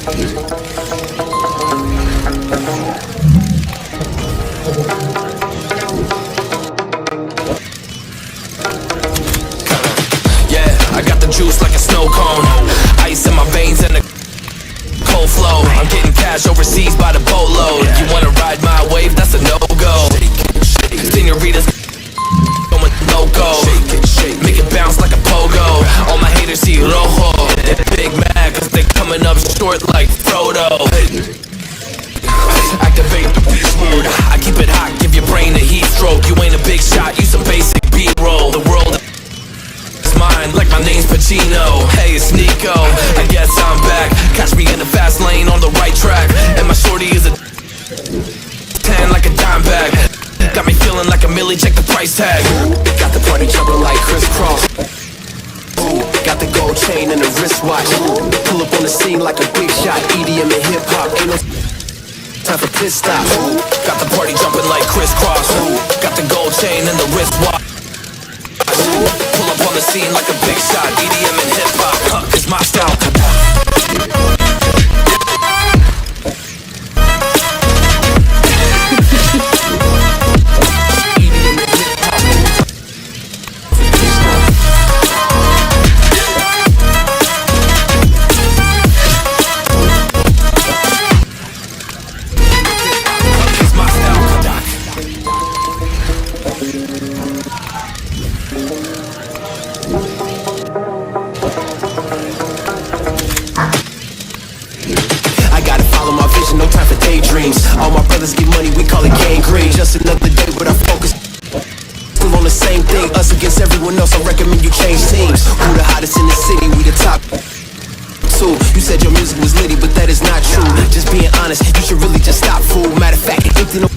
Yeah, I got the juice like a snow cone. Ice in my veins and a cold flow. I'm getting cash overseas by the boatload. You wanna ride my wave? That's a no-go. Senoritas going loco. Make it bounce like a pogo. All my haters see rojo. They're big mad cause they coming up short like Frodo. Activate the beast mode. I keep it hot, give your brain a heat stroke. You ain't a big shot, you some basic B-roll. The world is mine, like my name's Pacino. Hey, it's Nico, I guess I'm back. Catch me in the fast lane on the right track. And my shorty is a 10 like a dime bag. Got me feeling like a millie, check the price tag. Got the party jumping like crisscross. Got the gold chain and the wristwatch. Pull up on the scene like a big shot. EDM and hip-hop, ain't no time for pit stops. Got the party jumping like crisscross. Got the gold chain and the wristwatch. Pull up on the scene like a big shot. EDM and hip-hop, it's my style. All my brothers get money, we call it gangrene. Just another day, but I focus still on the same thing. Us against everyone else, I recommend you change teams. Who the hottest in the city, we the top two. You said your music was litty, but that is not true. Just being honest, you should really just stop, fool. Matter of fact, empty no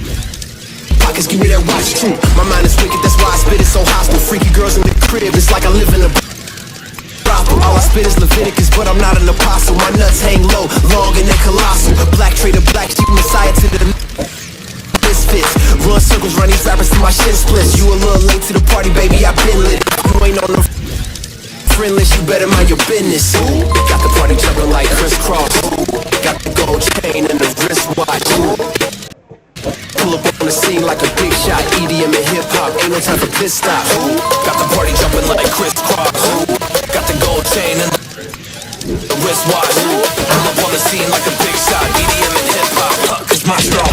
pockets, give me that watch too. My mind is wicked, that's why I spit it so hostile. Freaky girls in the crib, it's like I live in a brothel. All I spit is Leviticus, but I'm not an apostle. My nuts hang low, long and they colossal. Black trader, black sheep, messiah to the misfits. Run circles, run these rappers till my shit splits. You a little late to the party, baby, I been lit. You ain't on the friend list, you better mind your business. Got the party jumping like crisscross. Got the gold chain and the wristwatch. Pull up on the scene like a big shot. EDM and hip-hop, ain't no time for pit stops. Got the party jumping like crisscross. Got the gold chain and the wristwatch. Pull up on the scene like a big shot. EDM and hip-hop, it's my strong.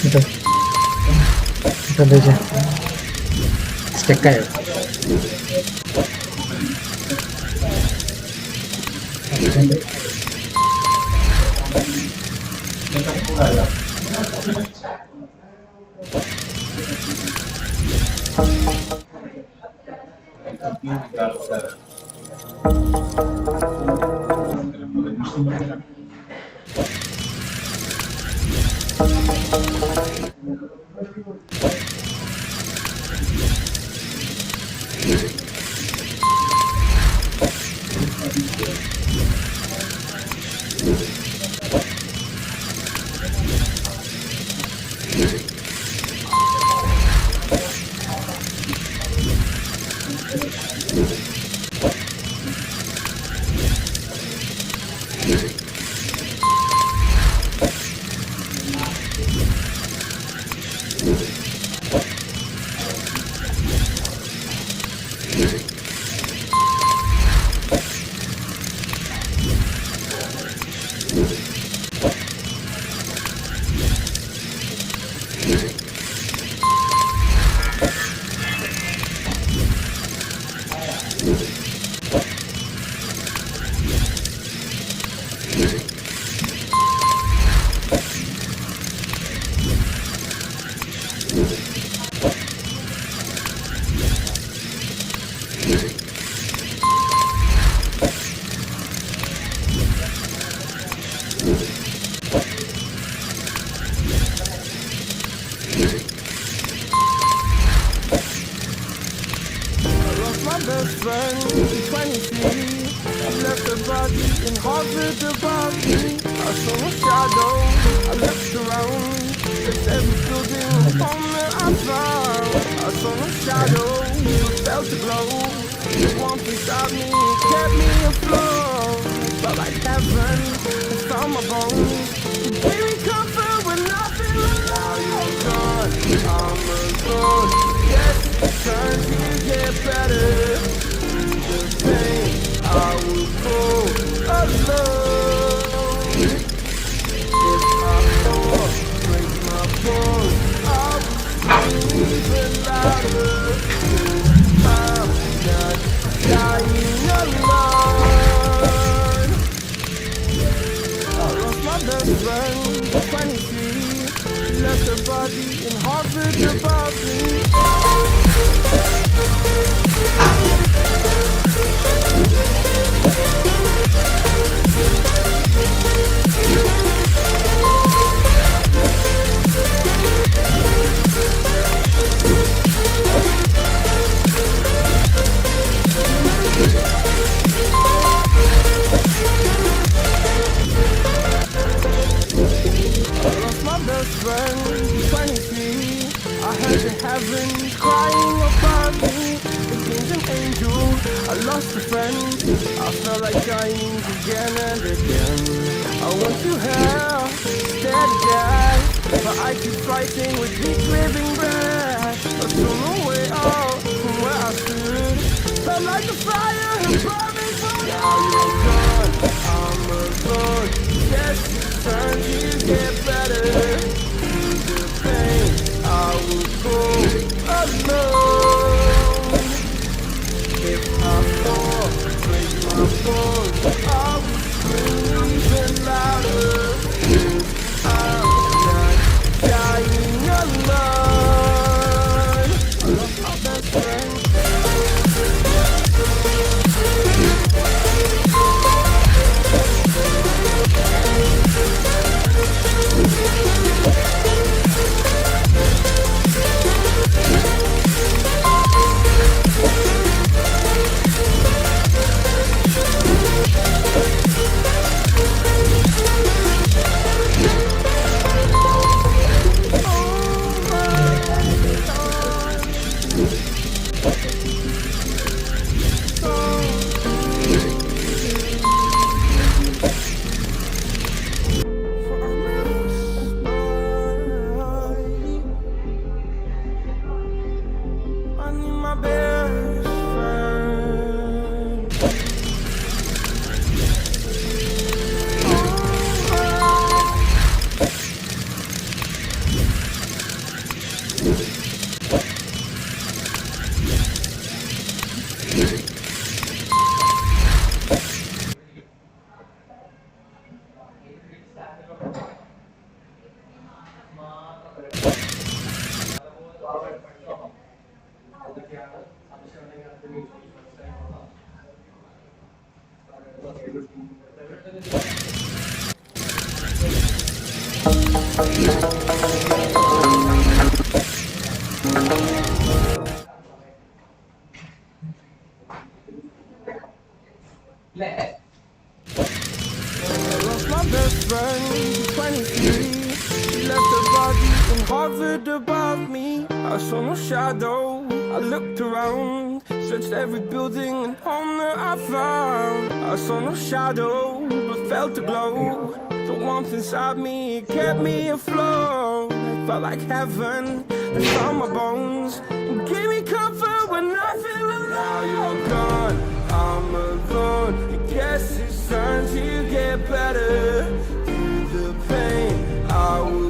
Ito. Ito ba siya? Check kayo. My best friend, 23, she left her body in Harvard above me. I saw a shadow, I looked around, it's every building upon that I found. I saw a shadow, felt the glow, the warmth inside me kept me afloat. Felt like heaven, it found my bones, it gave me comfort when nothing was now you're gone, I'm alone. Yes, it turns to get better. The pain, I will go alone. If I fall, break my bones, I will scream even louder. I'm not dying alone. I lost my best friend, 23. She left her body in Harvard above me. Friend, 23, I heard the heavens crying above me. It seems an angel, I lost a friend. I felt like dying again and again. I went to hell, instead of death, but I keep fighting with deep living breath. I saw no way out from where I stood. Felt like the fire had burned me from now you're gone, I'm alone. Yes, it turns you get better. hovered above me. I saw no shadow. I looked around, searched every building and home that I found. I saw no shadow, but felt a glow. The warmth inside me kept me afloat. It felt like heaven that found my bones and gave me comfort when I feel alone. Now you're gone, I'm alone. I guess it's time to get better. Through the pain, I was